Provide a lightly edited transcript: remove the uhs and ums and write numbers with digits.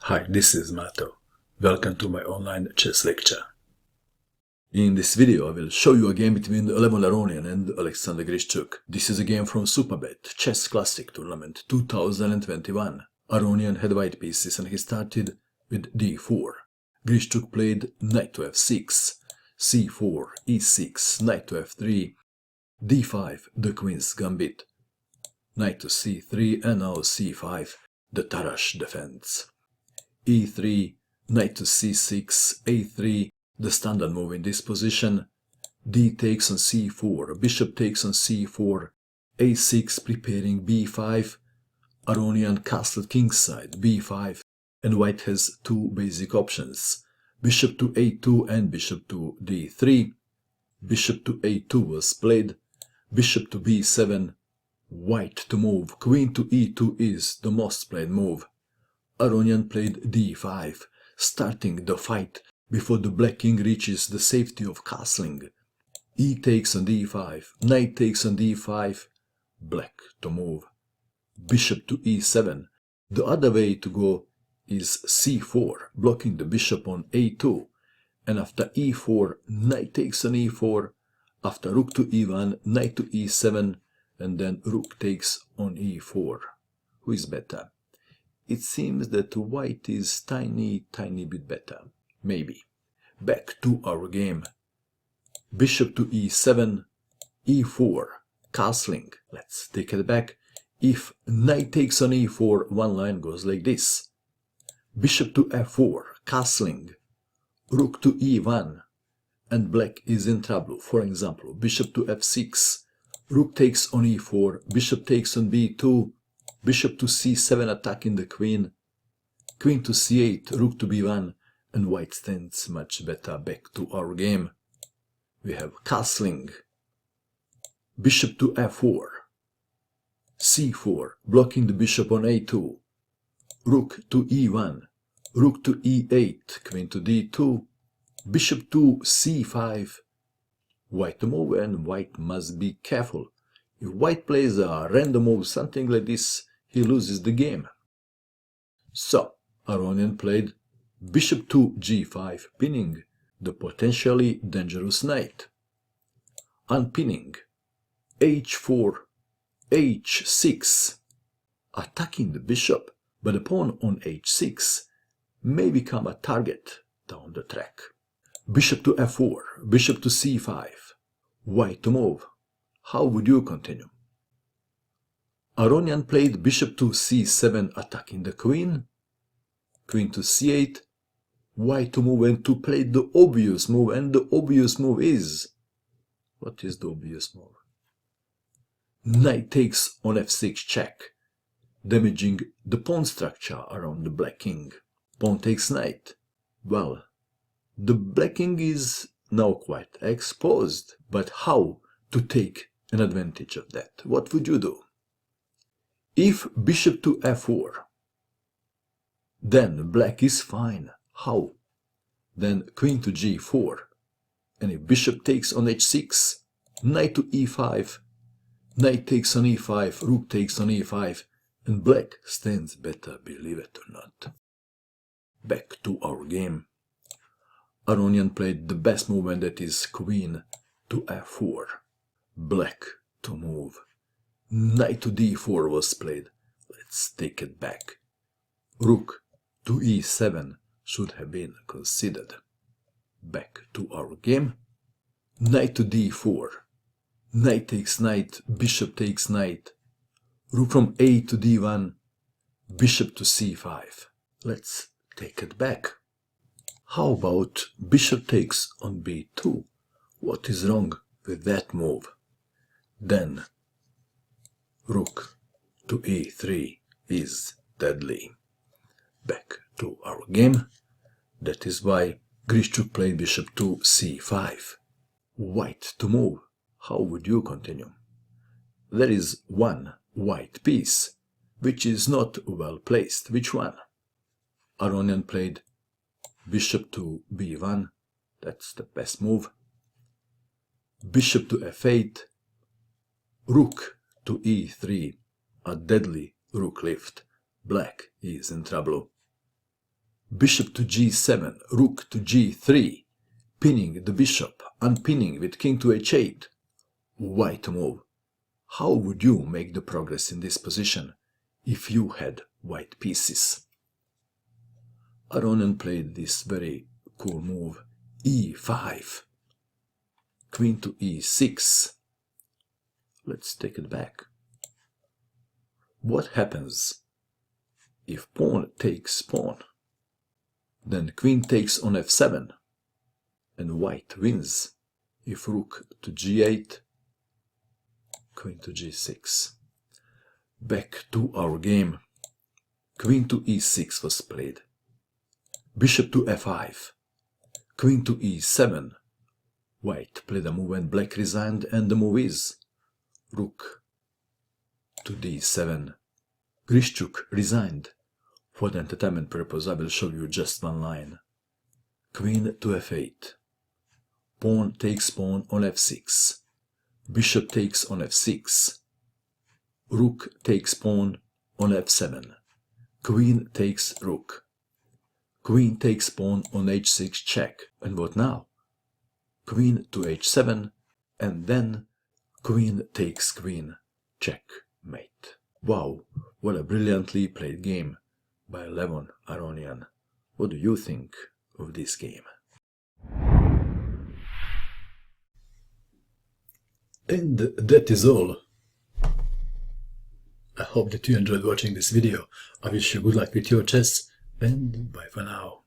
Hi, this is Mato. Welcome to my online chess lecture. In this video I will show you a game between Levon Aronian and Alexander Grischuk. This is a game from Superbet Chess Classic Tournament 2021. Aronian had white pieces and he started with d4. Grischuk played knight to f6, c4, e6, knight to f3, d5, the queen's gambit, knight to c3 and now c5, the Tarash Defence. e3, knight to c6, a3, the standard move in this position, d takes on c4, bishop takes on c4, a6 preparing b5, Aronian castled kingside, b5, and white has two basic options, bishop to a2 and bishop to d3, bishop to a2 was played, bishop to b7, white to move, queen to e2 is the most played move. Aronian played d5, starting the fight before the black king reaches the safety of castling. E takes on d5, knight takes on d5, black to move. Bishop to e7. The other way to go is c4, blocking the bishop on a2. And after e4, knight takes on e4. After rook to e1, knight to e7, and then rook takes on e4. Who is better? It seems that white is tiny bit better. Maybe. Back to our game. Bishop to e7, e4, castling. Let's take it back. If knight takes on e4, one line goes like this. Bishop to f4, castling. Rook to e1, and black is in trouble. For example, bishop to f6, rook takes on e4, bishop takes on b2, bishop to c7 attacking the queen, queen to c8, rook to b1, and white stands much better. Back to our game. We have castling, bishop to f4, c4, blocking the bishop on a2, rook to e1, rook to e8, queen to d2, bishop to c5, white to move, and white must be careful. If white plays a random move, something like this, he loses the game. So, Aronian played bishop to g5, pinning the potentially dangerous knight. Unpinning, h4, h6, attacking the bishop, but the pawn on h6 may become a target down the track. Bishop to f4, bishop to c5, white to move. How would you continue? Aronian played bishop to c7, attacking the queen, queen to c8, white to move and to play the obvious move, and the obvious move is... What is the obvious move? Knight takes on f6 check, damaging the pawn structure around the black king. Pawn takes knight. Well, the black king is now quite exposed, but how to take an advantage of that? What would you do? If bishop to f4, then black is fine. How? Then queen to g4, and if bishop takes on h6, knight to e5, knight takes on e5, rook takes on e5, and black stands better, believe it or not. Back to our game. Aronian played the best move, and that is queen to f4, black to move. Knight to d4 was played. Let's take it back. Rook to e7 should have been considered. Back to our game. Knight to d4. Knight takes knight, bishop takes knight. Rook from a to d1, bishop to c5. Let's take it back. How about bishop takes on b2? What is wrong with that move? Then rook to e3 is deadly. Back to our game. That is why Grischuk played bishop to c5. White to move. How would you continue? There is one white piece which is not well placed. Which one? Aronian played bishop to b1. That's the best move. Bishop to f8. Rook to e3, a deadly rook lift. Black is in trouble. bishop to g7, rook to g3, pinning the bishop, unpinning with king to h8. White move. How would you make the progress in this position if you had white pieces? Aronian played this very cool move, e5, queen to e6. Let's take it back. What happens if pawn takes pawn? Then queen takes on f7, and white wins if rook to g8, queen to g6. Back to our game. Queen to e6 was played. Bishop to f5, queen to e7. White played a move and black resigned, and the move is rook to d7. Grischuk resigned. For the entertainment purpose, I will show you just one line. Queen to f8. Pawn takes pawn on f6. Bishop takes on f6. Rook takes pawn on f7. Queen takes rook. Queen takes pawn on h6 check. And what now? Queen to h7, and then queen takes queen, checkmate. Wow, what a brilliantly played game by Levon Aronian. What do you think of this game? And that is all. I hope that you enjoyed watching this video. I wish you good luck with your chess, and bye for now.